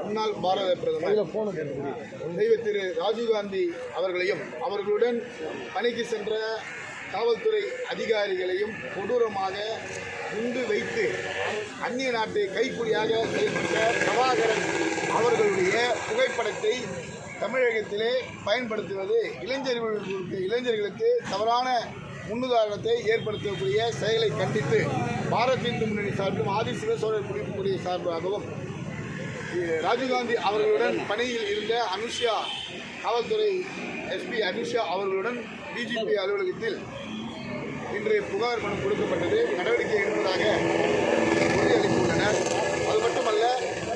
முன்னாள் பாரத பிரதமர் தெய்வ திரு ராஜீவ்காந்தி அவர்களையும் அவர்களுடன் பணிக்கு சென்ற காவல்துறை அதிகாரிகளையும் கொடூரமாக குண்டு வைத்து அந்நிய நாட்டு கைக்குறியாக செயல்பட்ட பிரபாகரன் அவர்களுடைய புகைப்படத்தை தமிழகத்திலே பயன்படுத்துவது இளைஞர்களுக்கு தவறான முன்னுதாரணத்தை ஏற்படுத்தக்கூடிய செயலை கண்டித்து பாரத் இந்து முன்னணி சார்பிலும் ஆதி சிவசோழர் குடியிருக்கக்கூடிய சார்பாகவும் ராஜீவ்காந்தி அவர்களுடன் பணியில் இருந்த அனுஷா காவல்துறை எஸ்பி அனுஷா அவர்களுடன் டிஜிபி அலுவலகத்தில் இன்று புகார் மனு கொடுக்கப்பட்டது. நடவடிக்கை எடுப்பதாக உறுதியளித்துள்ளனர். அது மட்டுமல்ல,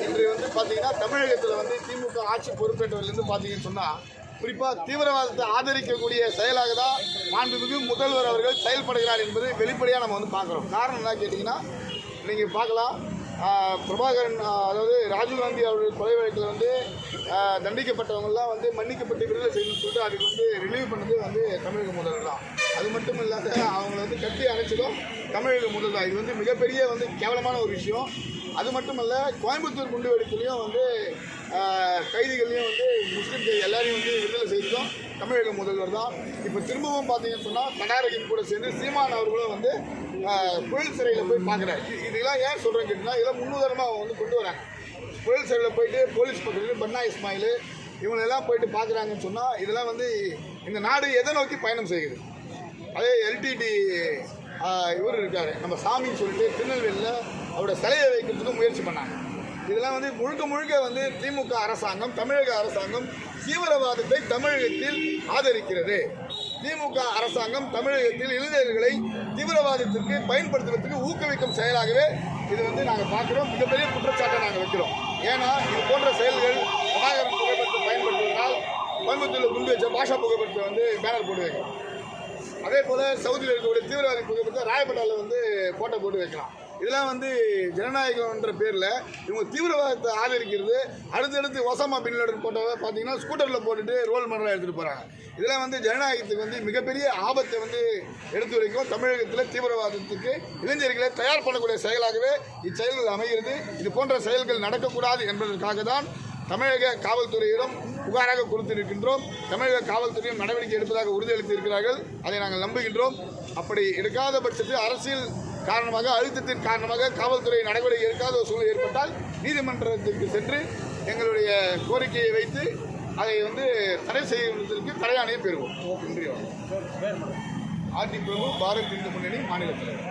இன்று பார்த்தீங்கன்னா தமிழகத்தில் திமுக ஆட்சி பொறுப்பேற்றவர்லேருந்து பார்த்தீங்கன்னு சொன்னால் குறிப்பாக தீவிரவாதத்தை ஆதரிக்கக்கூடிய செயலாக தான் மாண்புமிகு முதல்வர் அவர்கள் செயல்படுகிறார் என்பது வெளிப்படையாக நம்ம பார்க்குறோம். காரணம் என்ன கேட்டிங்கன்னா, நீங்கள் பார்க்கலாம், பிரபாகரன் அதாவது ராஜீவ்காந்தி அவர்கள் கொலை வழக்கில் தண்டிக்கப்பட்டவங்கெல்லாம் மன்னிக்கப்பட்டு விடுதலை செய்யணும்னு சொல்லிட்டு அதுக்கு ரிலீவ் பண்ணது தமிழக முதல்வர் தான். அது மட்டும் இல்லாத அவங்கள கட்டி அணைச்சதும் தமிழக முதல்வர் தான். இது மிகப்பெரிய கேவலமான ஒரு விஷயம். அது மட்டுமல்ல, கோயம்புத்தூர் குண்டு வெடிப்புலையும் கைதிகளையும் முஸ்லீம் எல்லாரையும் விடுதலை செய்ததும் தமிழக முதல்வர் தான். இப்போ திரும்பவும் பார்த்தீங்கன்னு சொன்னால் கடாரகின் கூட சேர்ந்து சீமான் அவர்களும் புயல் சிறையில் போய் பார்க்குறாரு. இதெல்லாம் ஏன் சொல்கிறேன்னு கேட்டிங்கன்னா, இதெல்லாம் முன்னுதாரணமாக அவங்க கொண்டு வராங்க. புயல் சிறையில் போயிட்டு போலீஸ் பக்கத்தில் பன்னா இஸ்மாயில் இவங்களெல்லாம் போயிட்டு பார்க்குறாங்கன்னு சொன்னால் இதெல்லாம் இந்த நாடு எதை நோக்கி பயணம் செய்கிறது. அதே எல்டிடி இவர் இருக்கார், நம்ம சாமின்னு சொல்லிட்டு திருநெல்வேலியில் அவரோட சிலையை வைக்கிறதுக்கு முயற்சி பண்ணாங்க. இதெல்லாம் முழுக்க திமுக அரசாங்கம், தமிழக அரசாங்கம் தீவிரவாதத்தை தமிழகத்தில் ஆதரிக்கிறது. திமுக அரசாங்கம் தமிழகத்தில் இளைஞர்களை தீவிரவாதத்திற்கு பயன்படுத்துவதற்கு ஊக்குவிக்கும் செயலாகவே இது நாங்கள் பார்க்குறோம். மிகப்பெரிய குற்றச்சாட்டை நாங்கள் வைக்கிறோம். ஏன்னா இது போன்ற செயல்கள் பிரபாகரன் புகைப்படத்தை பயன்படுத்துவதனால் கோயம்புத்தூரில் குண்டு வச்ச பாஷா புகைப்படத்தை பேனர் போட்டு வைக்கலாம். அதே போல் சவுதியில் இருக்கக்கூடிய தீவிரவாதி புகைப்படத்தை ராயப்பேட்டாவில் போட்டோ போட்டு வைக்கலாம். இதெல்லாம் ஜனநாயகம்ன்ற பேரில் இவங்க தீவிரவாதத்தை ஆதரிக்கிறது. அடுத்தடுத்து ஒசாமா பின் லேடன் போட்டோவை பார்த்தீங்கன்னா ஸ்கூட்டரில் போட்டுட்டு ரோல் மாடலாக எடுத்துகிட்டு போகிறாங்க. இதெல்லாம் ஜனநாயகத்துக்கு மிகப்பெரிய ஆபத்தை எடுத்து வரைக்கும் தமிழகத்தில் தீவிரவாதத்துக்கு இளைஞர்களை தயார் பண்ணக்கூடிய செயலாகவே இச்செயல்கள் அமைகிறது. இது போன்ற செயல்கள் நடக்கக்கூடாது என்பதற்காக தான் தமிழக காவல்துறையிடம் புகாராக கொடுத்திருக்கின்றோம். தமிழக காவல்துறையும் நடவடிக்கை எடுப்பதாக உறுதியளித்திருக்கிறார்கள். அதை நாங்கள் நம்புகின்றோம். அப்படி எடுக்காத பட்சத்தில் அரசியல் காரணமாக, அழுத்தத்தின் காரணமாக காவல்துறை நடவடிக்கை எடுக்காத ஒரு சூழ்நிலை ஏற்பட்டால் நீதிமன்றத்திற்கு சென்று எங்களுடைய கோரிக்கையை வைத்து அதை தடை செய்வதற்கு தடையாணையை பெறுவோம். ஆர்டி பிரபு, பாரத் இந்து முன்னணி மாநில தலைவர்.